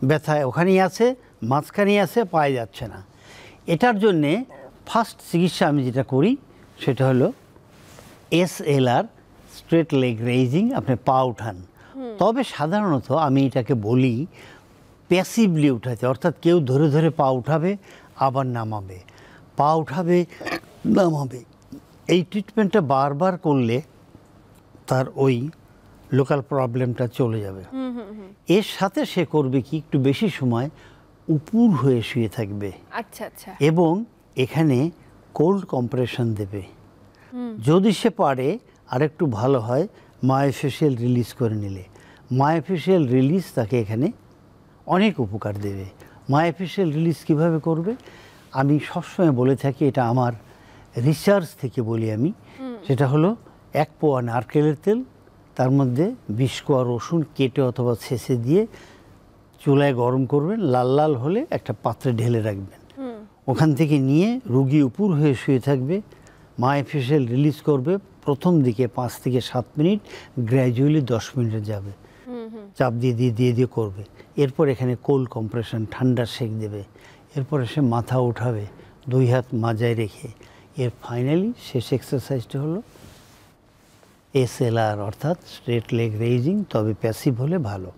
ব্যথা ওখানেই আছে, মাঝখানেই আছে, পায়ে যাচ্ছে না। এটার জন্যে ফার্স্ট চিকিৎসা আমি যেটা করি সেটা হলো SLR, স্ট্রেট লেগ রেইজিং, আপনি পা উঠান। তবে সাধারণত আমি এটাকে বলি প্যাসিভলি উঠাতে, অর্থাৎ কেউ ধরে ধরে পা উঠাবে আবার নামাবে, পা উঠাবে নামাবে। এই ট্রিটমেন্টটা বারবার করলে তার ওই লোকাল প্রবলেমটা চলে যাবে। এর সাথে সে করবে কি, একটু বেশি সময় উপুর হয়ে শুয়ে থাকবে। আচ্ছা আচ্ছা। এবং এখানে কোল্ড কম্প্রেশন দেবে। যদি সে পারে আরেকটু ভালো হয় মায়োফেশিয়াল রিলিজ করে নিলে। মায়োফেশিয়াল রিলিজ তাকে এখানে অনেক উপকার দেবে। মায়োফেশিয়াল রিলিজ কিভাবে করবে আমি সবসময় বলে থাকি, এটা আমার রিসার্চ থেকে বলি আমি। সেটা হলো 1 পোয়া নারকেলের তেল, তার মধ্যে 20 কোয়া রসুন কেটে অথবা ছেঁচে দিয়ে চুলায় গরম করবেন, লাল লাল হলে একটা পাত্রে ঢেলে রাখবেন। ওখান থেকে নিয়ে রুগী উপুর হয়ে শুয়ে থাকবে, মায়োফেশিয়াল রিলিজ করবে। প্রথম দিকে 5 থেকে 7 মিনিট, গ্র্যাজুয়ালি 10 মিনিটে যাবে, চাপ দিয়ে দিয়ে দিয়ে দিয়ে করবে। এরপর এখানে কোল্ড কম্প্রেশন, ঠান্ডা সেক দেবে। এরপরে সে মাথা উঠাবে 2 হাত মাজায় রেখে। এর ফাইনালি শেষ এক্সারসাইজটা হলো SLR, অর্থাৎ স্ট্রেট লেগ রেইজিং, তবে প্যাসিভ হলে ভালো।